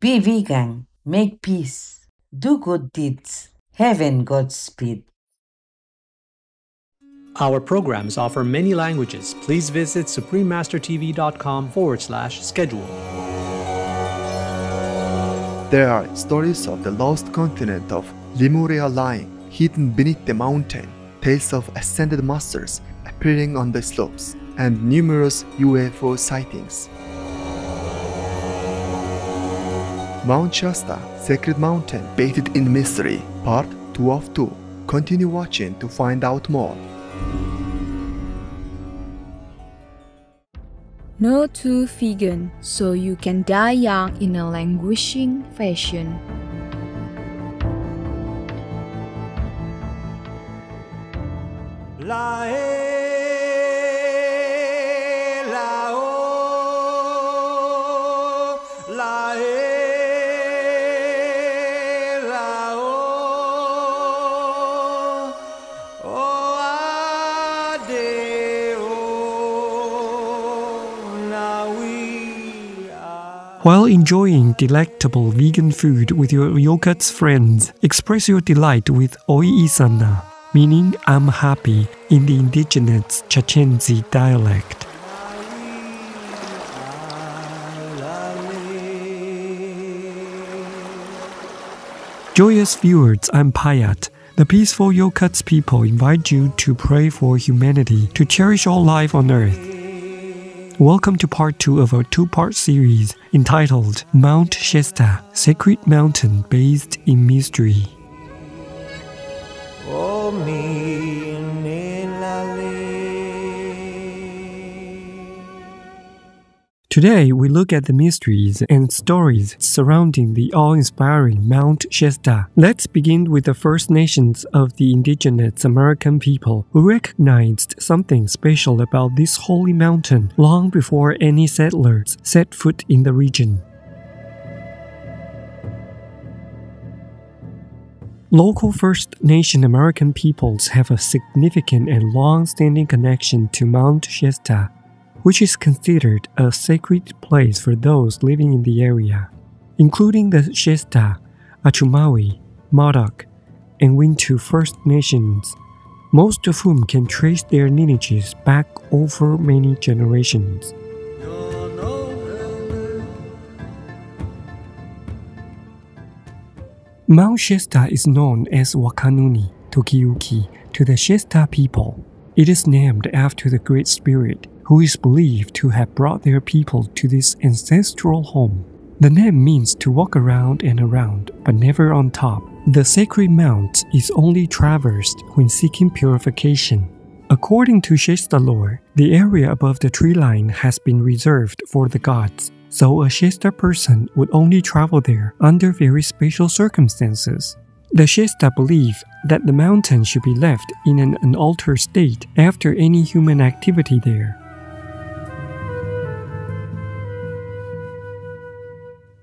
Be vegan, make peace, do good deeds, heaven Godspeed. Our programs offer many languages. Please visit suprememastertv.com/schedule. There are stories of the lost continent of Lemuria lying hidden beneath the mountain, tales of ascended masters appearing on the slopes, and numerous UFO sightings. Mount Shasta, Sacred Mountain Bathed in Mystery, Part 2 of 2. Continue watching to find out more. No to vegan, so you can die young in a languishing fashion. While enjoying delectable vegan food with your Ryokatsu friends, express your delight with Oi-isana, meaning I'm happy in the indigenous Chachenzi dialect. Joyous viewers, I'm Payat. The peaceful Ryokatsu people invite you to pray for humanity to cherish all life on earth. Welcome to part 2 of our 2-part series entitled Mount Shasta, Sacred Mountain Bathed in Mystery. Today, we look at the mysteries and stories surrounding the awe-inspiring Mount Shasta. Let's begin with the First Nations of the indigenous American people who recognized something special about this holy mountain long before any settlers set foot in the region. Local First Nation American peoples have a significant and long-standing connection to Mount Shasta, which is considered a sacred place for those living in the area, including the Shasta, Achumawi, Modoc, and Wintu First Nations, most of whom can trace their lineages back over many generations. Mount Shasta is known as Wakanuni Tokiuki to the Shasta people. It is named after the Great Spirit, who is believed to have brought their people to this ancestral home. The name means to walk around and around, but never on top. The sacred mount is only traversed when seeking purification. According to Shasta lore, the area above the tree line has been reserved for the gods, so a Shasta person would only travel there under very special circumstances. The Shasta believe that the mountain should be left in an unaltered state after any human activity there.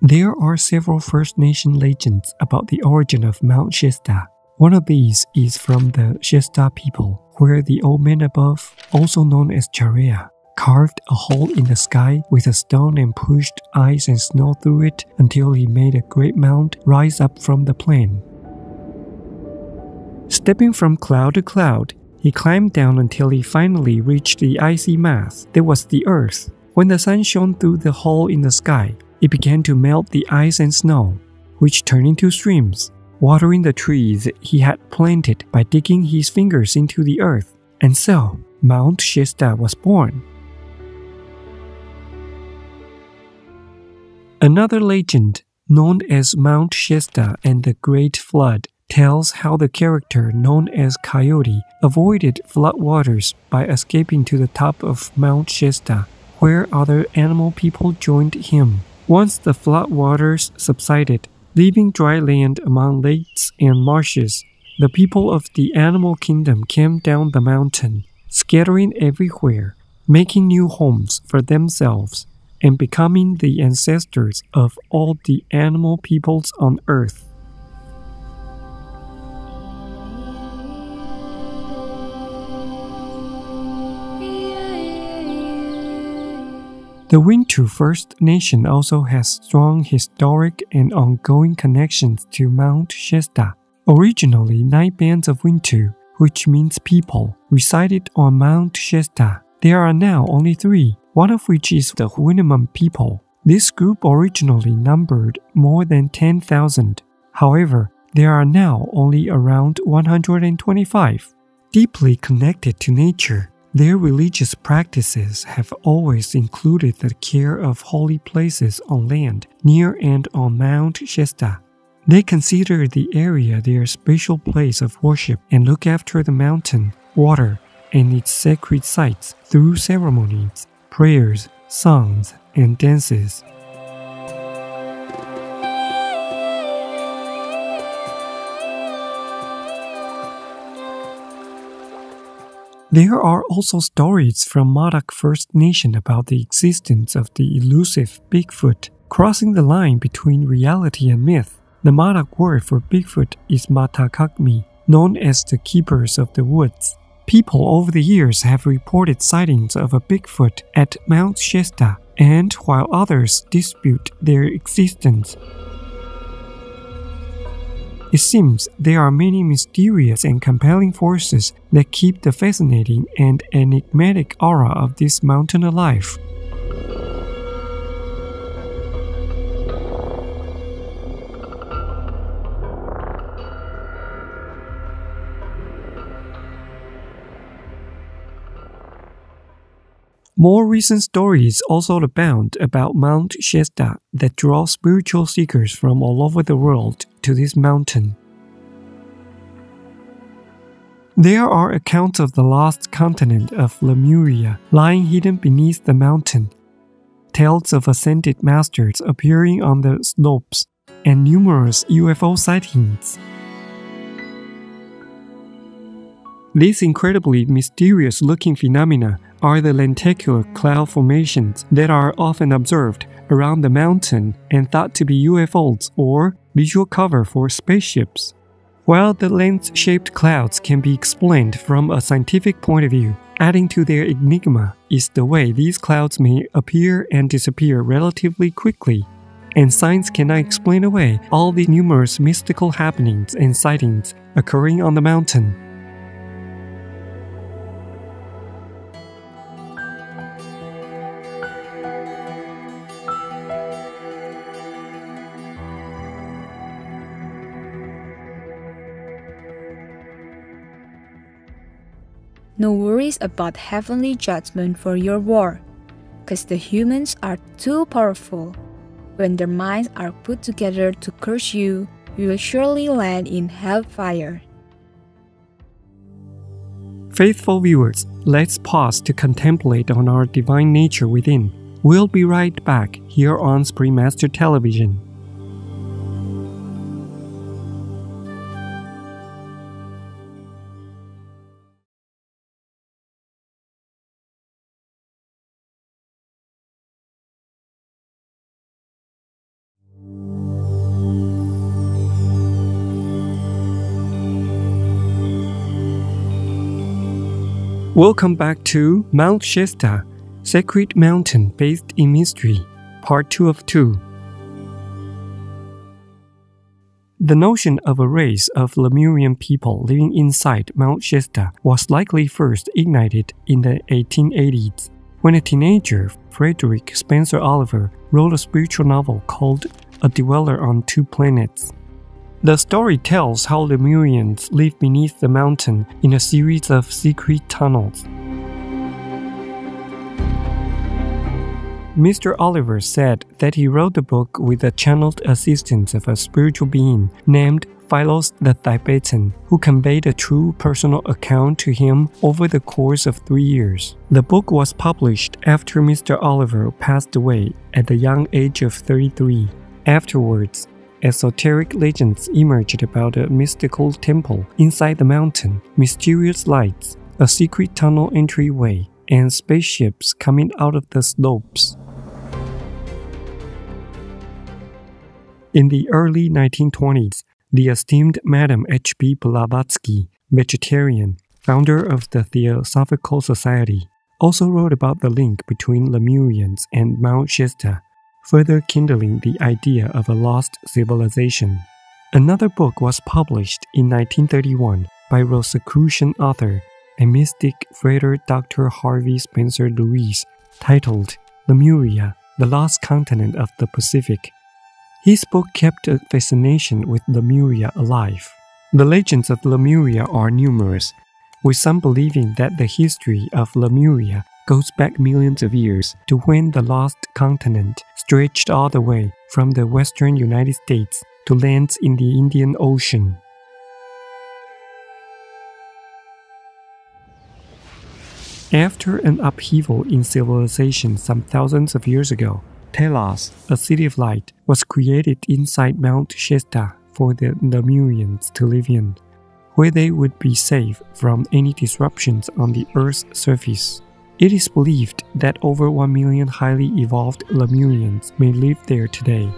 There are several First Nation legends about the origin of Mount Shasta. One of these is from the Shasta people, where the old man above, also known as Charea, carved a hole in the sky with a stone and pushed ice and snow through it until he made a great mound rise up from the plain. Stepping from cloud to cloud, he climbed down until he finally reached the icy mass that was the earth. When the sun shone through the hole in the sky, it began to melt the ice and snow, which turned into streams, watering the trees he had planted by digging his fingers into the earth. And so, Mount Shasta was born. Another legend, known as Mount Shasta and the Great Flood, tells how the character known as Coyote avoided floodwaters by escaping to the top of Mount Shasta, where other animal people joined him. Once the floodwaters subsided, leaving dry land among lakes and marshes, the people of the animal kingdom came down the mountain, scattering everywhere, making new homes for themselves, and becoming the ancestors of all the animal peoples on earth. The Wintu First Nation also has strong historic and ongoing connections to Mount Shasta. Originally, 9 bands of Wintu, which means people, resided on Mount Shasta. There are now only 3, one of which is the Winnemem people. This group originally numbered more than 10,000. However, there are now only around 125. Deeply connected to nature, their religious practices have always included the care of holy places on land near and on Mount Shasta. They consider the area their special place of worship and look after the mountain, water, and its sacred sites through ceremonies, prayers, songs, and dances. There are also stories from Modoc First Nation about the existence of the elusive Bigfoot, crossing the line between reality and myth. The Modoc word for Bigfoot is Matakakmi, known as the keepers of the woods. People over the years have reported sightings of a Bigfoot at Mount Shasta, and while others dispute their existence, it seems there are many mysterious and compelling forces that keep the fascinating and enigmatic aura of this mountain alive. More recent stories also abound about Mount Shasta that draw spiritual seekers from all over the world to this mountain. There are accounts of the lost continent of Lemuria lying hidden beneath the mountain, tales of ascended masters appearing on the slopes, and numerous UFO sightings. These incredibly mysterious-looking phenomena are the lenticular cloud formations that are often observed around the mountain and thought to be UFOs or visual cover for spaceships. While the lens-shaped clouds can be explained from a scientific point of view, adding to their enigma is the way these clouds may appear and disappear relatively quickly. And science cannot explain away all the numerous mystical happenings and sightings occurring on the mountain. No worries about heavenly judgment for your war, because the humans are too powerful. When their minds are put together to curse you, you will surely land in hellfire. Faithful viewers, let's pause to contemplate on our divine nature within. We'll be right back here on Spring Master Television. Welcome back to Mount Shasta, Sacred Mountain Bathed in Mystery, Part 2 of 2. The notion of a race of Lemurian people living inside Mount Shasta was likely first ignited in the 1880s, when a teenager, Frederick Spencer Oliver, wrote a spiritual novel called A Dweller on Two Planets. The story tells how Lemurians live beneath the mountain in a series of secret tunnels. Mr. Oliver said that he wrote the book with the channeled assistance of a spiritual being named Philos the Tibetan, who conveyed a true personal account to him over the course of 3 years. The book was published after Mr. Oliver passed away at the young age of 33. Afterwards, esoteric legends emerged about a mystical temple inside the mountain, mysterious lights, a secret tunnel entryway, and spaceships coming out of the slopes. In the early 1920s, the esteemed Madame H.B. Blavatsky, vegetarian, founder of the Theosophical Society, also wrote about the link between Lemurians and Mount Shasta, further kindling the idea of a lost civilization. Another book was published in 1931 by Rosicrucian author and mystic Frater Dr. Harvey Spencer Lewis, titled Lemuria, the Lost Continent of the Pacific. His book kept a fascination with Lemuria alive. The legends of Lemuria are numerous, with some believing that the history of Lemuria goes back millions of years to when the lost continent stretched all the way from the western United States to lands in the Indian Ocean. After an upheaval in civilization some thousands of years ago, Telos, a city of light, was created inside Mount Shasta for the Lemurians to live in, where they would be safe from any disruptions on the Earth's surface. It is believed that over 1 million highly evolved Lemurians may live there today.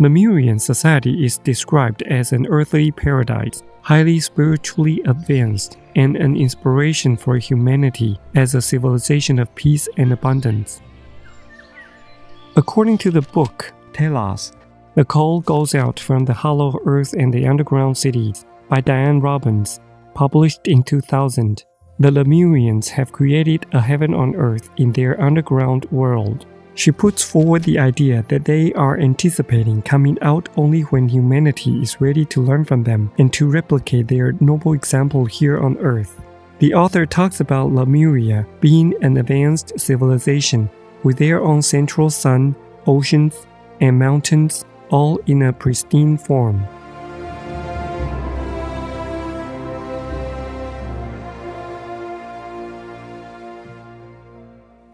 Lemurian society is described as an earthly paradise, highly spiritually advanced, and an inspiration for humanity as a civilization of peace and abundance. According to the book Telos, The Call Goes Out from the Hollow Earth and the Underground Cities by Diane Robbins, published in 2000, the Lemurians have created a heaven on earth in their underground world. She puts forward the idea that they are anticipating coming out only when humanity is ready to learn from them and to replicate their noble example here on Earth. The author talks about Lemuria being an advanced civilization with their own central sun, oceans, and mountains, all in a pristine form.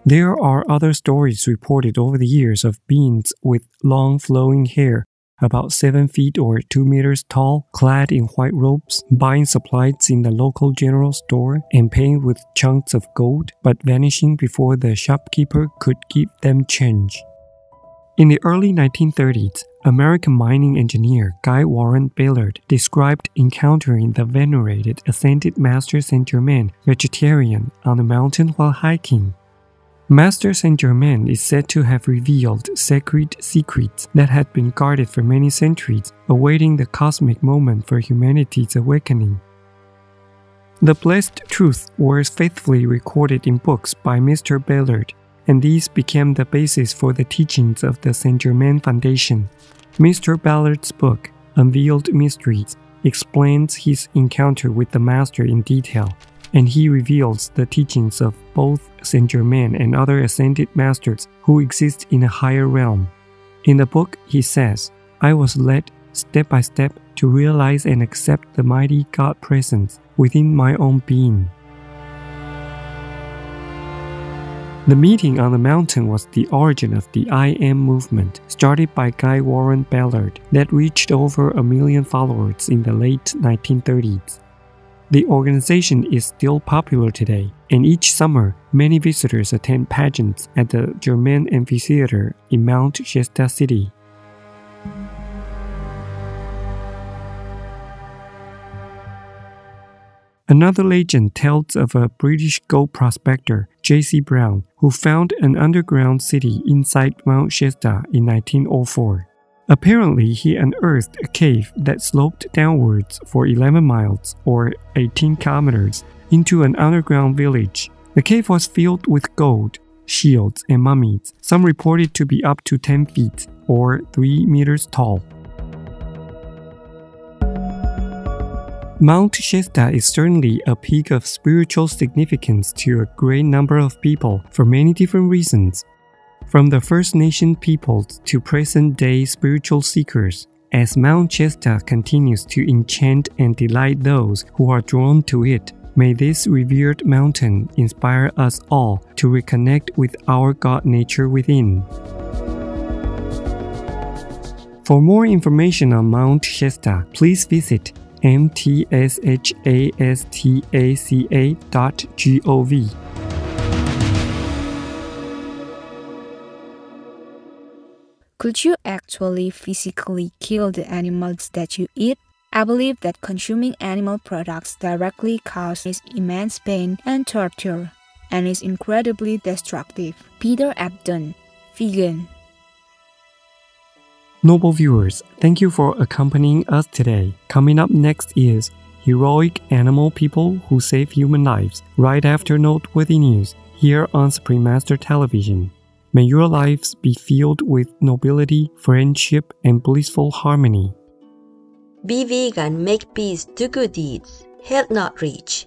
There are other stories reported over the years of beings with long flowing hair, about 7 feet or 2 meters tall, clad in white robes, buying supplies in the local general store and paying with chunks of gold, but vanishing before the shopkeeper could give them change. In the early 1930s, American mining engineer Guy Warren Ballard described encountering the venerated Ascended Master Saint Germain vegetarian on a mountain while hiking. Master Saint Germain is said to have revealed sacred secrets that had been guarded for many centuries, awaiting the cosmic moment for humanity's awakening. The blessed truths were faithfully recorded in books by Mr. Ballard, and these became the basis for the teachings of the Saint Germain Foundation. Mr. Ballard's book, Unveiled Mysteries, explains his encounter with the Master in detail, and he reveals the teachings of both Saint Germain and other ascended masters who exist in a higher realm. In the book, he says, "I was led step by step to realize and accept the mighty God presence within my own being." The meeting on the mountain was the origin of the I Am movement, started by Guy Warren Ballard, that reached over 1 million followers in the late 1930s. The organization is still popular today, and each summer, many visitors attend pageants at the Germain Amphitheater in Mount Shasta City. Another legend tells of a British gold prospector, J.C. Brown, who found an underground city inside Mount Shasta in 1904. Apparently, he unearthed a cave that sloped downwards for 11 miles, or 18 kilometers, into an underground village. The cave was filled with gold, shields, and mummies, some reported to be up to 10 feet, or 3 meters tall. Mount Shasta is certainly a peak of spiritual significance to a great number of people for many different reasons. From the First Nation peoples to present-day spiritual seekers, as Mount Shasta continues to enchant and delight those who are drawn to it, may this revered mountain inspire us all to reconnect with our God nature within. For more information on Mount Shasta, please visit mtshasta.gov. Could you actually physically kill the animals that you eat? I believe that consuming animal products directly causes immense pain and torture, and is incredibly destructive. Peter Abdon, vegan. Noble viewers, thank you for accompanying us today. Coming up next is Heroic Animal People Who Save Human Lives, right after noteworthy news, here on Supreme Master Television. May your lives be filled with nobility, friendship, and blissful harmony. Be vegan, make peace, do good deeds. Hate not rich.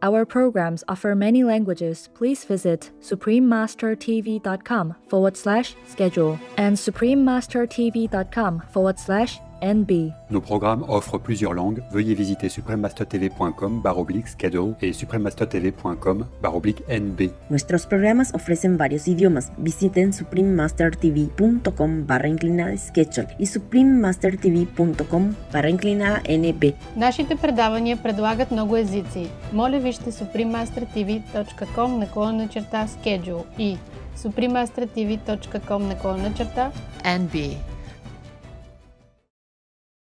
Our programs offer many languages. Please visit suprememastertv.com/schedule and suprememastertv.com/NB. Nos programmes offrent plusieurs langues. Veuillez visiter suprememastertv.com/schedule et suprememastertv.com/NB. Nuestros programas ofrecen varios idiomas. Visiten suprememastertv.com/schedule и suprememastertv.com/NB. Нашите предавания предлагат много езици. Моля вижте suprememastertv.com/schedule и suprememastertv.com/NB.